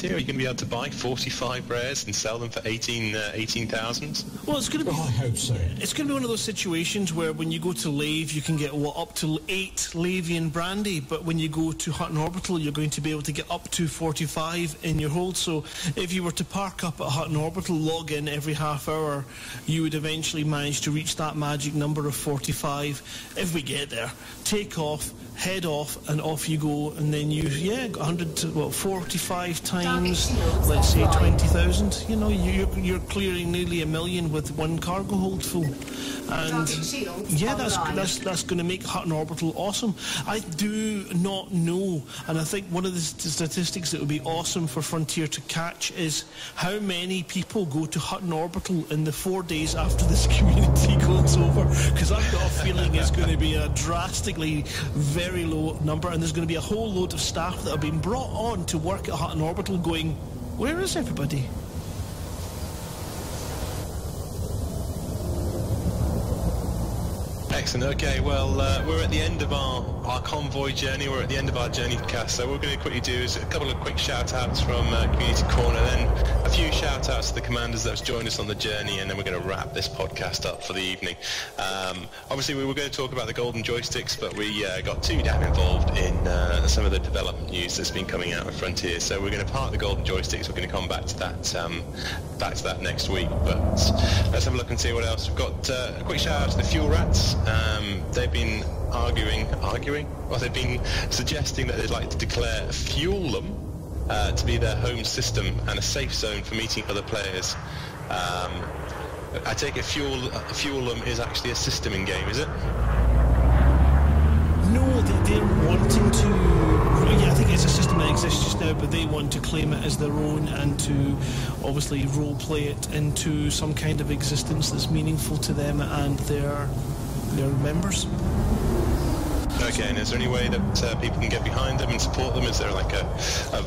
Frontier? Are you going to be able to buy 45 rares and sell them for 18,000? Well, it's going to be... I hope so. It's going to be one of those situations where when you go to Lave, you can get up to 8 Lavian brandy, but when you go to Hutton Orbital, you're going to be able to get up to 45 in your hold. So if you were to park up at Hutton Orbital, log in every half hour, you would eventually manage to reach that magic number of 45. If we get there, take off, head off, and off you go, and then you, 45 times, let's say 20,000. You know, you're clearing nearly 1 million with one cargo hold full. And yeah, that's going to make Hutton Orbital awesome. I do not know, and I think one of the statistics that would be awesome for Frontier to catch is how many people go to Hutton Orbital in the 4 days after this community goes over, because I've got a feeling it's going to be a drastically very low number, and there's going to be a whole load of staff that have been brought on to work at Hutton Orbital going, where is everybody? Excellent. Okay, well, we're at the end of our convoy journey. We're at the end of our journey cast. So what we're going to quickly do is a couple of quick shout-outs from Community Corner, then a few shout-outs to the commanders that have joined us on the journey, and then we're going to wrap this podcast up for the evening. Obviously, we were going to talk about the golden joysticks, but we got too damn involved in some of the development news that's been coming out of Frontier. So we're going to park the golden joysticks. We're going to come back to that next week. But let's have a look and see what else. We've got a quick shout-out to the Fuel Rats. They've been arguing? Well, they've been suggesting that they'd like to declare Fuelum to be their home system and a safe zone for meeting other players. I take it Fuelum is actually a system in game, is it? No, they're wanting to... Yeah, I think it's a system that exists just now, but they want to claim it as their own and to obviously role-play it into some kind of existence that's meaningful to them and their members. Okay, and is there any way that people can get behind them and support them? Is there like a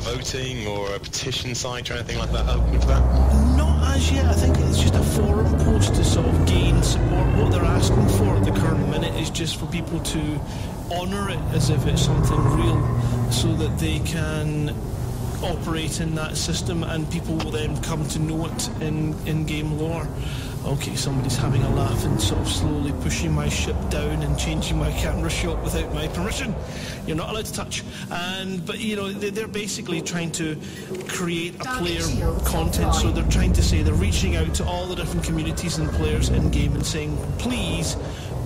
voting or a petition site or anything like that open for that? Not as yet. I think it's just a forum post to sort of gain support. What they're asking for at the current minute is just for people to honour it as if it's something real, so that they can operate in that system and people will then come to know it in game lore. Okay, somebody's having a laugh and sort of slowly pushing my ship down and changing my camera shot without my permission. You're not allowed to touch. But you know, they're basically trying to create a player content, so they're trying to say they're reaching out to all the different communities and players in game and saying, please,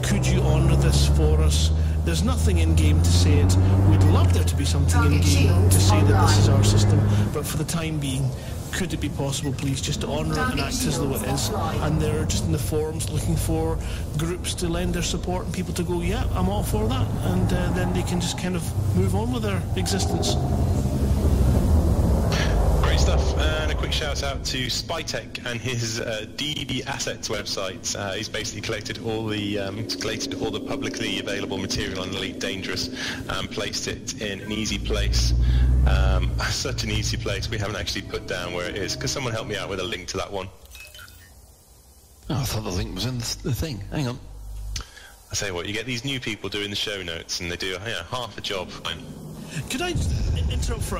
could you honour this for us? There's nothing in game to say it. We'd love there to be something in game to say that this is our system, but for the time being, could it be possible, please, just to honour it and act as though it is? And they're just in the forums looking for groups to lend their support and people to go, yeah, I'm all for that, and then they can just kind of move on with their existence. Great stuff. And a quick shout out to Spytech and his DD Assets website. He's basically collected all the publicly available material on Elite Dangerous and placed it in an easy place. Such an easy place, we haven't actually put down where it is. Could someone help me out with a link to that one? Oh, I thought the link was in the thing. Hang on. I say what, you get these new people doing the show notes and they do half a job. Could I interrupt for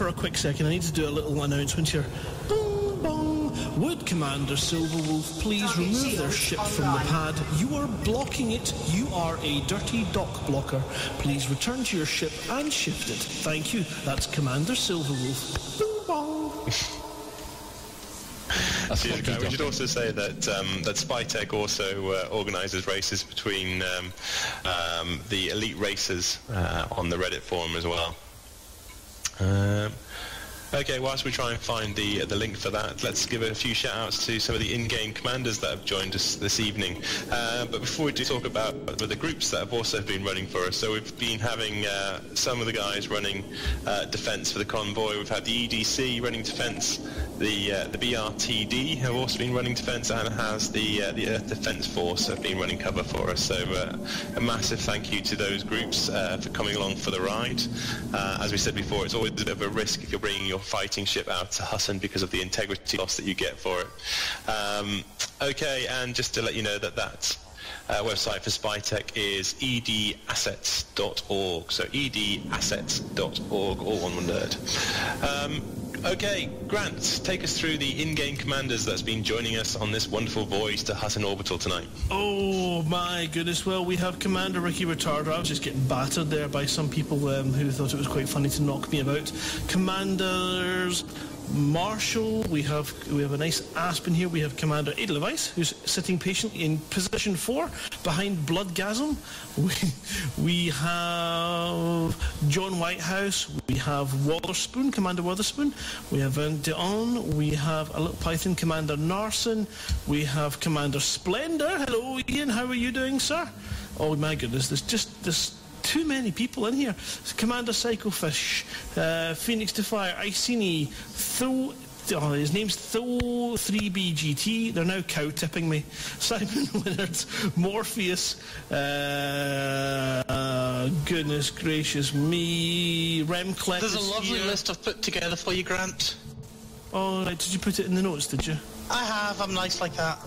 a quick second? I need to do a little announcement here. Boom, bong. Would Commander Silverwolf please remove their ship from the pad? You are blocking it. You are a dirty dock blocker. Please return to your ship and shift it. Thank you. That's Commander Silverwolf. Boom, bong. We should also say that that Spytech also organises races between the elite racers on the Reddit forum as well. Okay, whilst we try and find the link for that, let's give a few shout-outs to some of the in-game commanders that have joined us this evening. But before we do talk about the groups that have also been running for us, so we've been having some of the guys running defence for the convoy. We've had the EDC running defence, the BRTD have also been running defence, and has the Earth Defence Force have been running cover for us. So a massive thank you to those groups for coming along for the ride. As we said before, it's always a bit of a risk if you're bringing your fighting ship out to Hutton because of the integrity loss that you get for it. Okay, and just to let you know that website for Spytech is edassets.org, so edassets.org, all one word. Okay, Grant, take us through the in-game commanders that's been joining us on this wonderful voyage to Hutton Orbital tonight. Oh my goodness, well we have Commander Ricky Retarder. I was just getting battered there by some people who thought it was quite funny to knock me about. Commanders Marshall, we have a nice Aspen here. We have Commander Edelweiss, who's sitting patiently in position 4 behind Bloodgasm. We have John Whitehouse, we have Wotherspoon, Commander Wotherspoon, we have Van Deon, we have a little Python, Commander Narson, we have Commander Splendor. Hello Ian, how are you doing, sir? Oh my goodness, there's too many people in here. Commander Psychofish, Phoenix Defire, Iceni, his name's Tho3BGT. They're now cow-tipping me. Simon Leonard, Morpheus, goodness gracious me, Remclef. There's a lovely list I've put together for you, Grant. Oh, right, did you put it in the notes, did you? I have, I'm nice like that.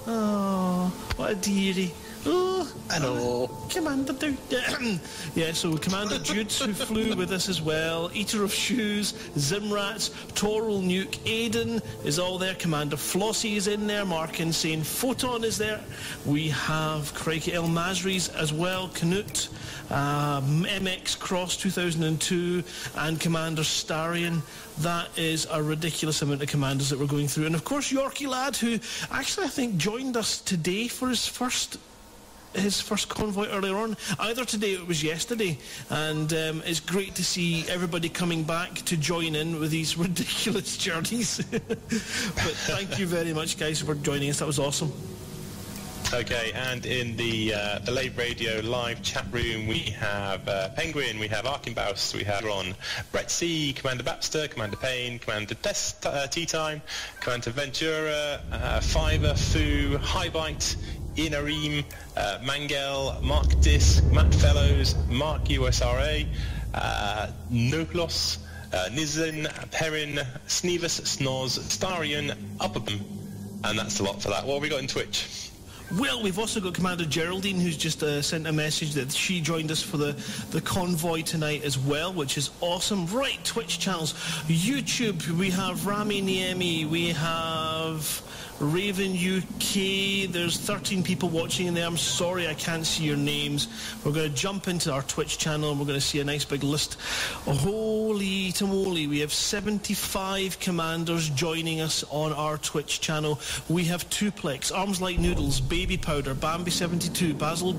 Oh, what a dearie. Oh, I know. Commander Dude. Yeah, so Commander Judes, who flew with us as well. Eater of Shoes, Zimrats, Toral Nuke, Aiden is all there. Commander Flossie is in there. Mark Insane Photon is there. We have Crikey El Mazris as well. Canute, MX Cross 2002, and Commander Starion. That is a ridiculous amount of commanders that we're going through. And of course Yorkie Lad, who actually I think joined us today for his first convoy earlier on. Either today or it was yesterday. And it's great to see everybody coming back to join in with these ridiculous journeys. But thank you very much, guys, for joining us. That was awesome. Okay, and in the Lave Radio live chat room, we have Penguin, we have Arkenbaus, we have Ron, Brett C, Commander Baxter, Commander Payne, Commander Tea Time, Commander Ventura, Fiverr, Foo, Highbite, Inarim, Mangel, Mark Disk, Matt Fellows, Mark USRA, Nuklos, Nizin, Perrin, Sneevus, Snoz, Starion, Upperman, and that's a lot for that. What have we got in Twitch? Well, we've also got Commander Geraldine, who's just sent a message that she joined us for the convoy tonight as well, which is awesome. Right, Twitch channels. YouTube, we have Rami Niemi, we have Raven UK. There's 13 people watching in there. I'm sorry I can't see your names. We're going to jump into our Twitch channel and we're going to see a nice big list. Holy tamale, we have 75 commanders joining us on our Twitch channel. We have Tuplex, Arms Like Noodles, Baby Powder, Bambi72, Basil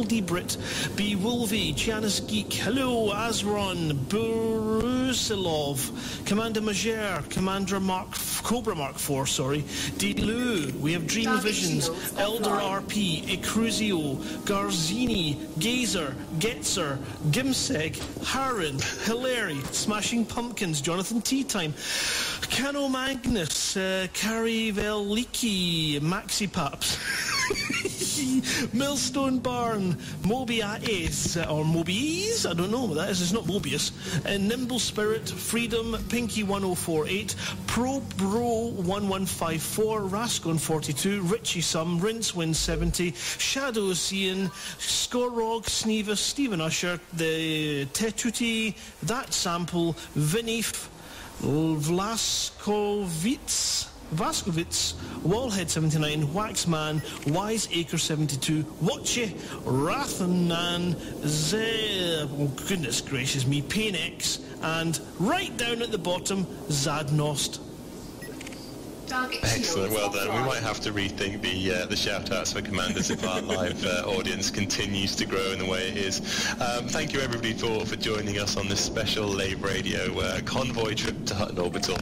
D. Britt, B. Wolvie, Giannis Geek, hello, Azron, Brusilov, Commander Major, Commander Cobra Mark 4, sorry, Delu, we have Dream Visions, Elder RP, Ecruzio, Garzini, Gazer, Getzer, Gimseg, Harren, Hilary, Smashing Pumpkins, Jonathan Tea Time, Cano Magnus, Carrie Veliki, Maxi Paps, Millstone Barn, Mobius, or Mobies, I don't know what that is, it's not Mobius, Nimble Spirit, Freedom, Pinky 1048, Pro Bro 1154, Rascon 42, Richie Sum, Rincewin 70, Shadow Ocean, Skorog, Sneevus, Stephen Usher, the Tetuti, That Sample, Vinif, Vaskovitz, Wallhead 79, Waxman, Wise Acre 72, Watche, Rathanan, oh goodness gracious me, Paynex, and right down at the bottom, Zadnost. Excellent, well done. We might have to rethink the shout-outs for commanders if our live audience continues to grow in the way it is. Thank you everybody for joining us on this special Lave Radio convoy trip to Hutton Orbital.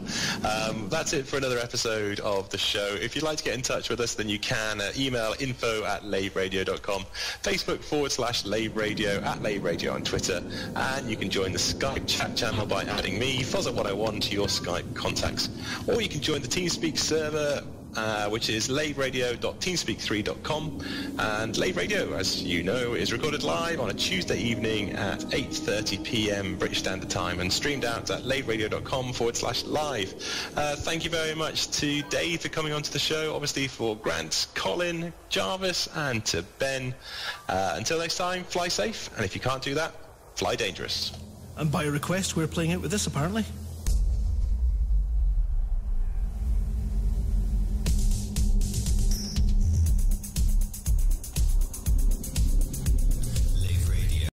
That's it for another episode of the show. If you'd like to get in touch with us, then you can email info@laveradio.com, Facebook/Lave Radio, @Lave Radio on Twitter, and you can join the Skype chat channel by adding me, Fozz101, to your Skype contacts. Or you can join the TeamSpeak server, which is laveradio.teamspeak3.com, and Lave Radio, as you know, is recorded live on a Tuesday evening at 8:30 p.m. British Standard Time and streamed out at laveradio.com/live. Thank you very much to Dave for coming onto the show, obviously for Grant, Colin, Jarvis, and to Ben. Until next time, fly safe, and if you can't do that, fly dangerous. And by request, we're playing it with this apparently.